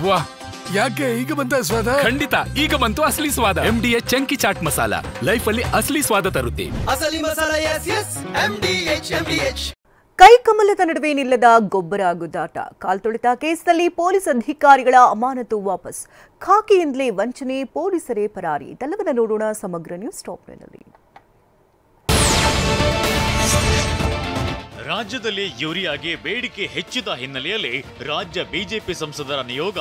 ವಾಹ್, ಯಾಕೆ ಈಗ ಬಂತ ಸ್ವಾದ? ಖಂಡಿತ ಈಗ ಬಂತು ಅಸಲಿ ಸ್ವಾದ. MDH chunky chaat masala life ಅಲ್ಲಿ ಅಸಲಿ ಸ್ವಾದ ತರುತ್ತೆ. ಅಸಲಿ ಮಸಾಲ MDH. ಕೈಕಮಲದ ನಡುವೆ ನಿಲ್ಲದ ಗೊಬ್ಬರ ಗುದ್ದಾಟ. ಕಾಲ್ತುಳಿತ ಕೇಸ್ನಲ್ಲಿ ಪೊಲೀಸ್ ಅಧಿಕಾರಿಗಳ ಅಮಾನತು ವಾಪಸ್. ಖಾಕಿಯಿಂದಲೇ ವಂಚನೆ, ಪೊಲೀಸರೇ ಪರಾರಿ. ಇದೆಲ್ಲವನ್ನ ನೋಡೋಣ ಸಮಗ್ರ ನ್ಯೂಸ್ ಟಾಪ್ನಲ್ಲಿ. ರಾಜ್ಯದಲ್ಲಿ ಯೂರಿಯಾಗೆ ಬೇಡಿಕೆ ಹೆಚ್ಚಿದ ಹಿನ್ನೆಲೆಯಲ್ಲಿ ರಾಜ್ಯ ಬಿಜೆಪಿ ಸಂಸದರ ನಿಯೋಗ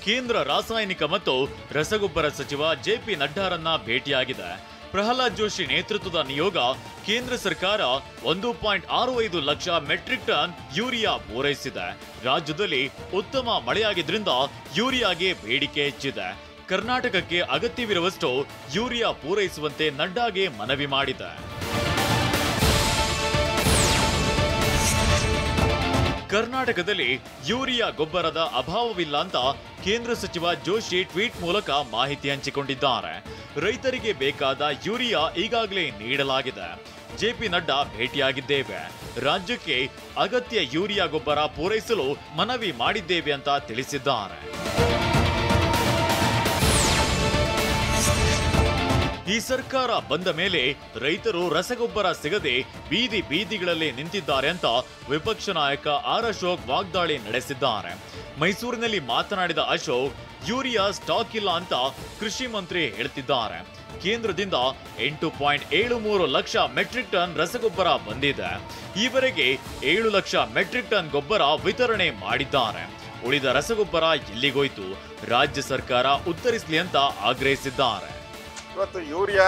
ಕೇಂದ್ರ ರಾಸಾಯನಿಕ ಮತ್ತು ರಸಗೊಬ್ಬರ ಸಚಿವ JP ನಡ್ಡಾರನ್ನ ಭೇಟಿಯಾಗಿದೆ. ಪ್ರಹ್ಲಾದ್ ಜೋಶಿ ನೇತೃತ್ವದ ನಿಯೋಗ ಕೇಂದ್ರ ಸರ್ಕಾರ 1.65 ಲಕ್ಷ ಮೆಟ್ರಿಕ್ ಟನ್ ಯೂರಿಯಾ ಪೂರೈಸಿದೆ. ರಾಜ್ಯದಲ್ಲಿ ಉತ್ತಮ ಮಳೆಯಾಗಿದ್ರಿಂದ ಯೂರಿಯಾಗೆ ಬೇಡಿಕೆ ಹೆಚ್ಚಿದೆ. ಕರ್ನಾಟಕಕ್ಕೆ ಅಗತ್ಯವಿರುವಷ್ಟು ಯೂರಿಯಾ ಪೂರೈಸುವಂತೆ ನಡ್ಡಾಗೆ ಮನವಿ ಮಾಡಿದೆ. ಕರ್ನಾಟಕದಲ್ಲಿ ಯೂರಿಯಾ ಗೊಬ್ಬರದ ಅಭಾವವಿಲ್ಲ ಅಂತ ಕೇಂದ್ರ ಸಚಿವ ಜೋಶಿ ಟ್ವೀಟ್ ಮೂಲಕ ಮಾಹಿತಿ ಹಂಚಿಕೊಂಡಿದ್ದಾರೆ. ರೈತರಿಗೆ ಬೇಕಾದ ಯೂರಿಯಾ ಈಗಾಗಲೇ ನೀಡಲಾಗಿದೆ. JP ನಡ್ಡಾ ಭೇಟಿಯಾಗಿದ್ದೇವೆ. ರಾಜ್ಯಕ್ಕೆ ಅಗತ್ಯ ಯೂರಿಯಾ ಗೊಬ್ಬರ ಪೂರೈಸಲು ಮನವಿ ಮಾಡಿದ್ದೇವೆ ಅಂತ ತಿಳಿಸಿದ್ದಾರೆ. ಈ ಸರ್ಕಾರ ಬಂದ ಮೇಲೆ ರೈತರು ರಸಗೊಬ್ಬರ ಸಿಗದೆ ಬೀದಿಗಳಲ್ಲಿ ನಿಂತಿದ್ದಾರೆ ಅಂತ ವಿಪಕ್ಷ ನಾಯಕ ಅಶೋಕ್ ವಾಗ್ದಾಳಿ ನಡೆಸಿದ್ದಾರೆ. ಮೈಸೂರಿನಲ್ಲಿ ಮಾತನಾಡಿದ ಅಶೋಕ್, ಯೂರಿಯಾ ಸ್ಟಾಕ್ ಇಲ್ಲ ಅಂತ ಕೃಷಿ ಮಂತ್ರಿ ಹೇಳ್ತಿದ್ದಾರೆ. ಕೇಂದ್ರದಿಂದ 8.73 ಲಕ್ಷ ಮೆಟ್ರಿಕ್ ಟನ್ ರಸಗೊಬ್ಬರ ಬಂದಿದೆ. ಈವರೆಗೆ 7 ಲಕ್ಷ ಮೆಟ್ರಿಕ್ ಟನ್ ಗೊಬ್ಬರ ವಿತರಣೆ ಮಾಡಿದ್ದಾರೆ. ಉಳಿದ ರಸಗೊಬ್ಬರ ಎಲ್ಲಿಗೋಯ್ತು? ರಾಜ್ಯ ಸರ್ಕಾರ ಉತ್ತರಿಸಲಿ ಅಂತ ಆಗ್ರಹಿಸಿದ್ದಾರೆ. ಇವತ್ತು ಯೂರಿಯಾ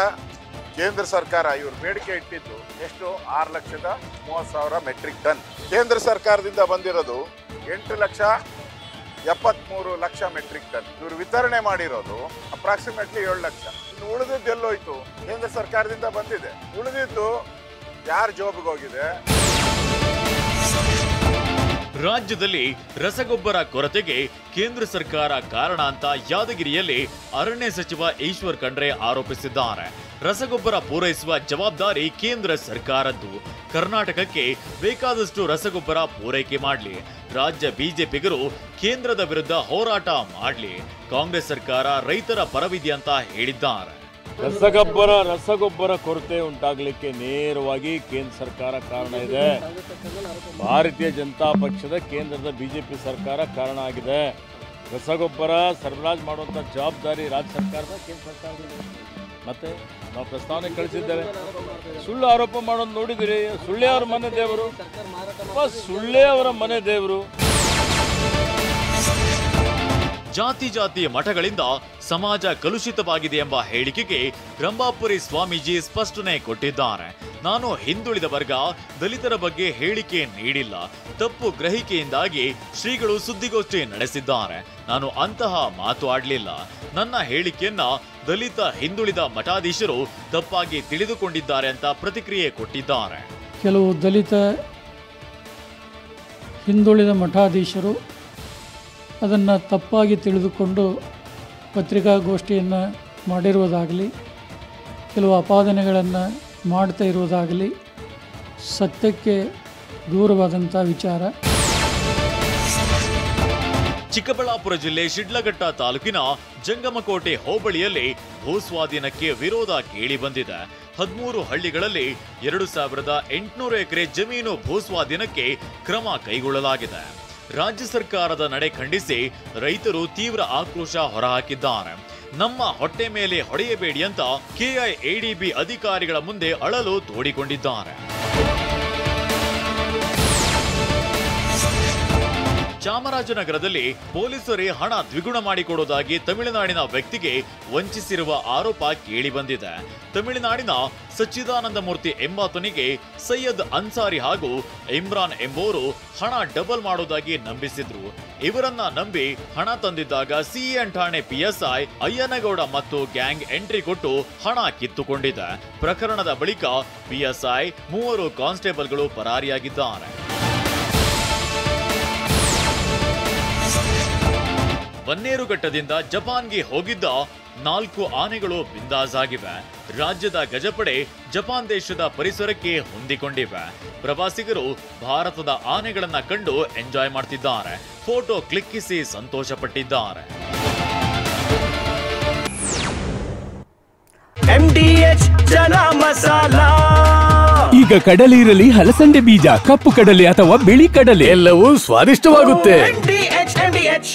ಕೇಂದ್ರ ಸರ್ಕಾರ ಇವರು ಬೇಡಿಕೆ ಇಟ್ಟಿದ್ದು ಎಷ್ಟು? 6,30,000 ಮೆಟ್ರಿಕ್ ಟನ್. ಕೇಂದ್ರ ಸರ್ಕಾರದಿಂದ ಬಂದಿರೋದು 8,73,00,000 ಮೆಟ್ರಿಕ್ ಟನ್. ಇವರು ವಿತರಣೆ ಮಾಡಿರೋದು ಅಪ್ರಾಕ್ಸಿಮೇಟ್ಲಿ 7 ಲಕ್ಷ. ಇನ್ನು ಉಳಿದಿದ್ದು ಎಲ್ಲೋಯ್ತು? ಕೇಂದ್ರ ಸರ್ಕಾರದಿಂದ ಬಂದಿದೆ, ಉಳಿದಿದ್ದು ಯಾರ ಜೋಬಿಗೆ ಹೋಗಿದೆ? ರಾಜ್ಯದಲ್ಲಿ ರಸಗೊಬ್ಬರ ಕೊರತೆಗೆ ಕೇಂದ್ರ ಸರ್ಕಾರ ಕಾರಣ ಅಂತ ಯಾದಗಿರಿಯಲ್ಲಿ ಅರಣ್ಯ ಸಚಿವ ಈಶ್ವರ್ ಖಂಡ್ರೆ ಆರೋಪಿಸಿದ್ದಾರೆ. ರಸಗೊಬ್ಬರ ಪೂರೈಸುವ ಜವಾಬ್ದಾರಿ ಕೇಂದ್ರ ಸರ್ಕಾರದ್ದು. ಕರ್ನಾಟಕಕ್ಕೆ ಬೇಕಾದಷ್ಟು ರಸಗೊಬ್ಬರ ಪೂರೈಕೆ ಮಾಡಲಿ. ರಾಜ್ಯ ಬಿಜೆಪಿಗರು ಕೇಂದ್ರದ ವಿರುದ್ಧ ಹೋರಾಟ ಮಾಡಲಿ. ಕಾಂಗ್ರೆಸ್ ಸರ್ಕಾರ ರೈತರ ಪರವಿದೆ ಅಂತ ಹೇಳಿದ್ದಾರೆ. ರಸಗೊಬ್ಬರ ಕೊರತೆ ಉಂಟಾಗಲಿಕ್ಕೆ ನೇರವಾಗಿ ಕೇಂದ್ರ ಸರ್ಕಾರ ಕಾರಣ ಇದೆ. ಭಾರತೀಯ ಜನತಾ ಪಕ್ಷದ ಕೇಂದ್ರದ ಬಿಜೆಪಿ ಸರ್ಕಾರ ಕಾರಣ ಆಗಿದೆ. ರಸಗೊಬ್ಬರ ಸರಬರಾಜು ಮಾಡುವಂಥ ಜವಾಬ್ದಾರಿ ರಾಜ್ಯ ಸರ್ಕಾರದ, ಕೇಂದ್ರ ಸರ್ಕಾರದ. ಮತ್ತೆ ನಾವು ಪ್ರಸ್ತಾವನೆ ಕಳಿಸಿದ್ದೇವೆ. ಸುಳ್ಳು ಆರೋಪ ಮಾಡೋದು ನೋಡಿದಿರಿ. ಸುಳ್ಳೆ ಅವರ ಮನೆ ದೇವರು, ಸುಳ್ಳೆ ಅವರ ಮನೆ ದೇವರು. ಜಾತಿ ಮಠಗಳಿಂದ ಸಮಾಜ ಕಲುಷಿತವಾಗಿದೆ ಎಂಬ ಹೇಳಿಕೆಗೆ ರಂಭಾಪುರಿ ಸ್ವಾಮೀಜಿ ಸ್ಪಷ್ಟನೆ ಕೊಟ್ಟಿದ್ದಾರೆ. ನಾನು ಹಿಂದುಳಿದ ವರ್ಗ, ದಲಿತರ ಬಗ್ಗೆ ಹೇಳಿಕೆ ನೀಡಿಲ್ಲ. ತಪ್ಪು ಗ್ರಹಿಕೆಯಿಂದಾಗಿ ಶ್ರೀಗಳು ಸುದ್ದಿಗೋಷ್ಠಿ ನಡೆಸಿದ್ದಾರೆ. ನಾನು ಅಂತಹ ಮಾತು ಆಡಲಿಲ್ಲ. ನನ್ನ ಹೇಳಿಕೆಯನ್ನ ದಲಿತ ಹಿಂದುಳಿದ ಮಠಾಧೀಶರು ತಪ್ಪಾಗಿ ತಿಳಿದುಕೊಂಡಿದ್ದಾರೆ ಅಂತ ಪ್ರತಿಕ್ರಿಯೆ ಕೊಟ್ಟಿದ್ದಾರೆ. ಕೆಲವು ದಲಿತ ಹಿಂದುಳಿದ ಮಠಾಧೀಶರು ಅದನ್ನು ತಪ್ಪಾಗಿ ತಿಳಿದುಕೊಂಡು ಪತ್ರಿಕಾಗೋಷ್ಠಿಯನ್ನು ಮಾಡಿರುವುದಾಗಲಿ, ಕೆಲವು ಆಪಾದನೆಗಳನ್ನು ಮಾಡ್ತಾ ಇರುವುದಾಗಲಿ ಸತ್ಯಕ್ಕೆ ದೂರವಾದಂಥ ವಿಚಾರ. ಚಿಕ್ಕಬಳ್ಳಾಪುರ ಜಿಲ್ಲೆ ಶಿಡ್ಲಘಟ್ಟ ತಾಲೂಕಿನ ಜಂಗಮಕೋಟೆ ಹೋಬಳಿಯಲ್ಲಿ ಭೂಸ್ವಾಧೀನಕ್ಕೆ ವಿರೋಧ ಕೇಳಿ ಬಂದಿದೆ. 13 ಹಳ್ಳಿಗಳಲ್ಲಿ 2,800 ಎಕರೆ ಜಮೀನು ಭೂಸ್ವಾಧೀನಕ್ಕೆ ಕ್ರಮ ಕೈಗೊಳ್ಳಲಾಗಿದೆ. ರಾಜ್ಯ ಸರ್ಕಾರದ ನಡೆ ಖಂಡಿಸಿ ರೈತರು ತೀವ್ರ ಆಕ್ರೋಶ ಹೊರಹಾಕಿದ್ದಾರೆ. ನಮ್ಮ ಹೊಟ್ಟೆ ಮೇಲೆ ಹೊಡೆಯಬೇಡಿ ಅಂತ KIADB ಅಧಿಕಾರಿಗಳ ಮುಂದೆ ಅಳಲು ತೋಡಿಕೊಂಡಿದ್ದಾರೆ. ಚಾಮರಾಜನಗರದಲ್ಲಿ ಪೊಲೀಸರೇ ಹಣ ದ್ವಿಗುಣ ಮಾಡಿಕೊಡುವುದಾಗಿ ತಮಿಳುನಾಡಿನ ವ್ಯಕ್ತಿಗೆ ವಂಚಿಸಿರುವ ಆರೋಪ ಕೇಳಿಬಂದಿದೆ. ತಮಿಳುನಾಡಿನ ಸಚ್ಚಿದಾನಂದಮೂರ್ತಿ ಎಂಬಾತನಿಗೆ ಸೈಯದ್ ಅನ್ಸಾರಿ ಹಾಗೂ ಇಮ್ರಾನ್ ಎಂಬುವರು ಹಣ ಡಬಲ್ ಮಾಡುವುದಾಗಿ ನಂಬಿಸಿದ್ರು. ಇವರನ್ನ ನಂಬಿ ಹಣ ತಂದಿದ್ದಾಗ CN ಠಾಣೆ PSI ಅಯ್ಯನಗೌಡ ಮತ್ತು ಗ್ಯಾಂಗ್ ಎಂಟ್ರಿ ಕೊಟ್ಟು ಹಣ ಕಿತ್ತುಕೊಂಡಿದೆ. ಪ್ರಕರಣದ ಬಳಿಕ PSI 3 ಕಾನ್ಸ್ಟೇಬಲ್ಗಳು ಪರಾರಿಯಾಗಿದ್ದಾರೆ. ಬನ್ನೇರುಘಟ್ಟದಿಂದ ಜಪಾನ್ಗೆ ಹೋಗಿದ್ದ 4 ಆನೆಗಳು ಬಿಂದಾಸ್ ಆಗಿವೆ. ರಾಜ್ಯದ ಗಜಪಡೆ ಜಪಾನ್ ದೇಶದ ಪರಿಸರಕ್ಕೆ ಹೊಂದಿಕೊಂಡಿವೆ. ಪ್ರವಾಸಿಗರು ಭಾರತದ ಆನೆಗಳನ್ನ ಕಂಡು ಎಂಜಾಯ್ ಮಾಡ್ತಿದ್ದಾರೆ. ಫೋಟೋ ಕ್ಲಿಕ್ಕಿಸಿ ಸಂತೋಷ ಪಟ್ಟಿದ್ದಾರೆ. MDH ಚನ ಮಸಾಲ. ಈಗ ಕಡಲೆ ಇರಲಿ, ಹಲಸಂಡೆ ಬೀಜ, ಕಪ್ಪು ಕಡಲೆ ಅಥವಾ ಬಿಳಿ ಕಡಲೆ, ಎಲ್ಲವೂ ಸ್ವಾದಿಷ್ಟವಾಗುತ್ತೆ. MDH